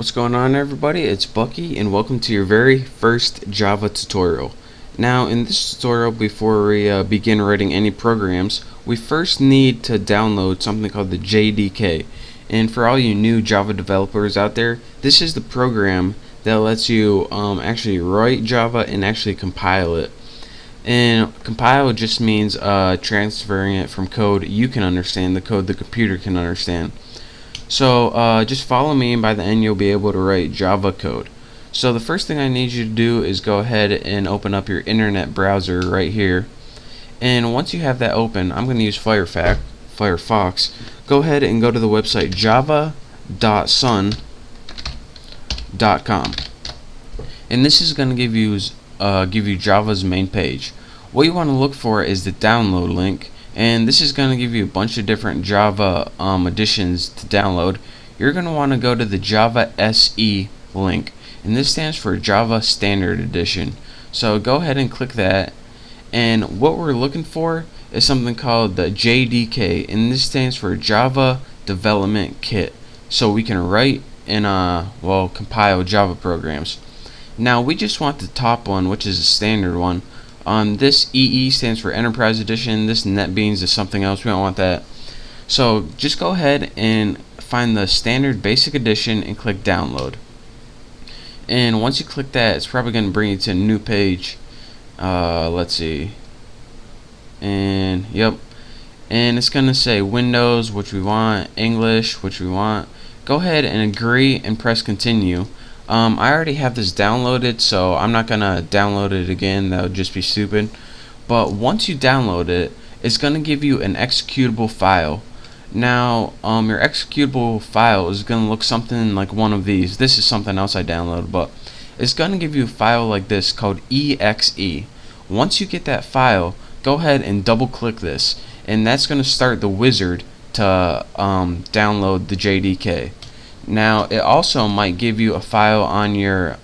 What's going on, everybody? It's Bucky and welcome to your very first Java tutorial. Now in this tutorial, before we begin writing any programs, we first need to download something called the JDK. And for all you new Java developers out there, this is the program that lets you actually write Java and actually compile it. And compile just means transferring it from code you can understand, the code the computer can understand. So just follow me, and by the end you'll be able to write Java code. So the first thing I need you to do is go ahead and open up your internet browser right here. And once you have that open, I'm going to use Firefox. Go ahead and go to the website java.sun.com. And this is going to give you Java's main page. What you want to look for is the download link, and this is going to give you a bunch of different Java editions to download. You're going to want to go to the Java SE link, and this stands for Java Standard Edition. So go ahead and click that, and what we're looking for is something called the JDK, and this stands for Java Development Kit, so we can write and compile Java programs. Now we just want the top one, which is a standard one. This EE stands for Enterprise Edition. This NetBeans is something else. We don't want that. So just go ahead and find the standard basic edition and click download. And once you click that, it's probably going to bring you to a new page. Let's see. And yep. And it's going to say Windows, which we want, English, which we want. Go ahead and agree and press continue. I already have this downloaded, so I'm not gonna download it again. That would just be stupid. But once you download it, it's gonna give you an executable file. Now your executable file is gonna look something like one of these. This is something else I downloaded, but it's gonna give you a file like this called exe. Once you get that file, go ahead and double click this, and that's gonna start the wizard to download the JDK. Now it also might give you a file on your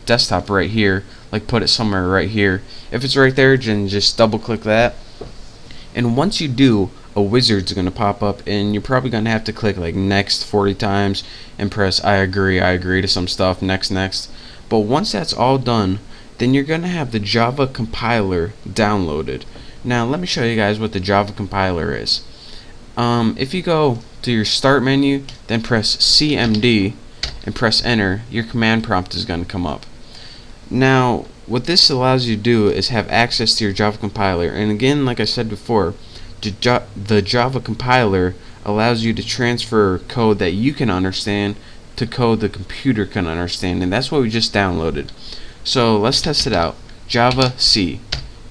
desktop right here, like put it somewhere right here. If it's right there, then just double click that, and once you do, a wizard's gonna pop up, and you're probably gonna have to click like next 40 times and press I agree to some stuff, next. But once that's all done, then you're gonna have the Java compiler downloaded. Now let me show you guys what the Java compiler is. If you go to your start menu, then press CMD and press enter, your command prompt is going to come up. Now what this allows you to do is have access to your Java compiler, and again, like I said before, the Java compiler allows you to transfer code that you can understand to code the computer can understand, and that's what we just downloaded. So let's test it out. Java C,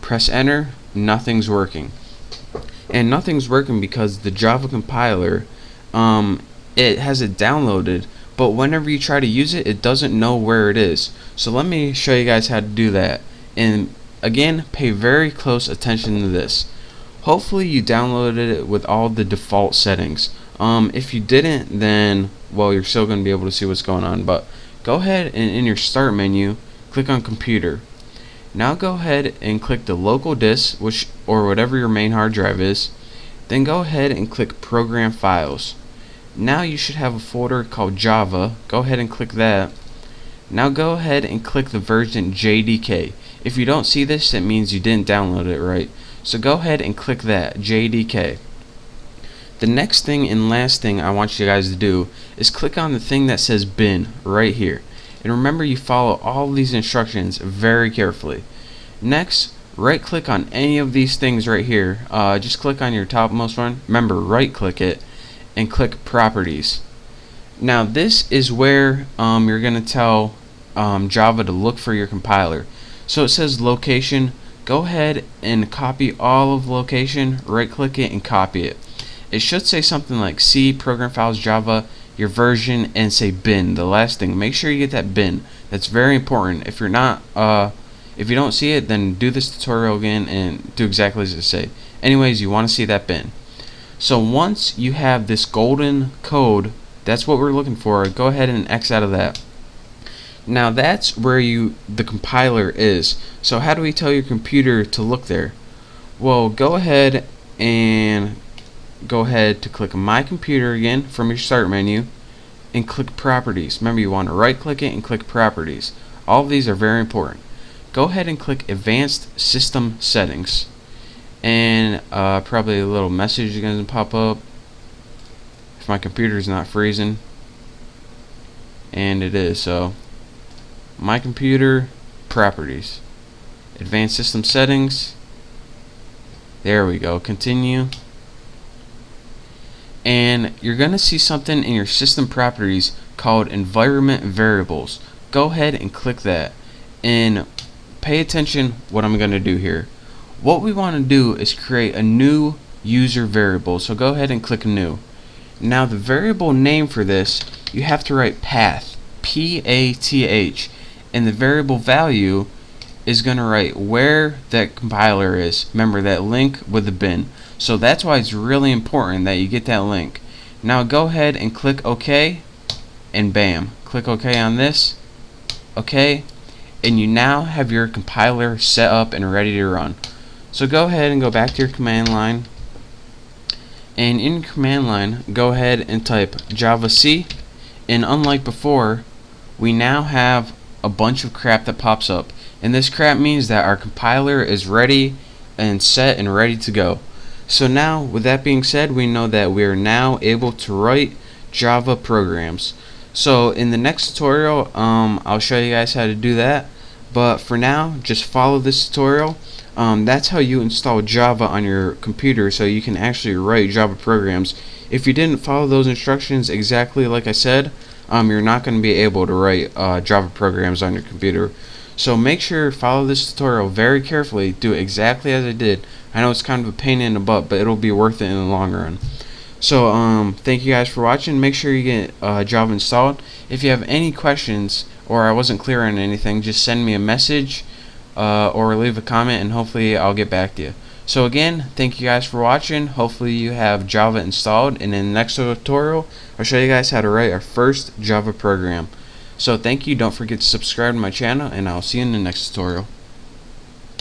press enter, nothing's working. And nothing's working because the Java compiler, it has it downloaded, but whenever you try to use it, it doesn't know where it is. So let me show you guys how to do that. And again, pay very close attention to this. Hopefully you downloaded it with all the default settings. If you didn't, then well, you're still going to be able to see what's going on. But go ahead and in your start menu, click on computer. Now go ahead and click the local disk, or whatever your main hard drive is. Then go ahead and click program files. Now you should have a folder called Java. Go ahead and click that. Now go ahead and click the version JDK. If you don't see this, it means you didn't download it right. So go ahead and click that, JDK. The next thing and last thing I want you guys to do is click on the thing that says bin right here. And remember, you follow all these instructions very carefully. Next, right click on any of these things right here. Just click on your topmost one. Remember, right click it and click properties. Now this is where you're going to tell Java to look for your compiler. So it says location. Go ahead and copy all of location, right click it and copy it. It should say something like C program files Java, your version, and say bin, the last thing. Make sure you get that bin. That's very important. If you're not if you don't see it, then do this tutorial again and do exactly as it say. Anyways, you want to see that bin. So once you have this golden code, that's what we're looking for. Go ahead and X out of that. Now that's where the compiler is. So how do we tell your computer to look there? Well, go ahead to click My Computer again from your start menu, and click Properties. Remember, you want to right click it and click Properties. All of these are very important. Go ahead and click Advanced System Settings, and probably a little message is going to pop up if my computer is not freezing, and it is. So my computer, Properties, Advanced System Settings, there we go, continue, and you're gonna see something in your system properties called environment variables. Go ahead and click that, and pay attention what I'm gonna do here. What we want to do is create a new user variable, so go ahead and click new. Now the variable name for this, you have to write path, P-A-T-H, and the variable value is going to write where that compiler is. Remember that link with the bin. So that's why it's really important that you get that link. Now go ahead and click OK, and bam, click OK on this, OK, and you now have your compiler set up and ready to run. So go ahead and go back to your command line, and in command line go ahead and type javac, and unlike before, we now have a bunch of crap that pops up, and this crap means that our compiler is ready and set and ready to go. So now, with that being said, we know that we are now able to write Java programs. So in the next tutorial, I'll show you guys how to do that, but for now, just follow this tutorial. That's how you install Java on your computer, so you can actually write Java programs. If you didn't follow those instructions exactly like I said, you're not going to be able to write Java programs on your computer. So make sure to follow this tutorial very carefully. Do it exactly as I did. I know it's kind of a pain in the butt, but it'll be worth it in the long run. So thank you guys for watching. Make sure you get Java installed. If you have any questions or I wasn't clear on anything, just send me a message or leave a comment, and hopefully I'll get back to you. So again, thank you guys for watching. Hopefully you have Java installed, and in the next tutorial I'll show you guys how to write our first Java program. So thank you. Don't forget to subscribe to my channel, and I'll see you in the next tutorial.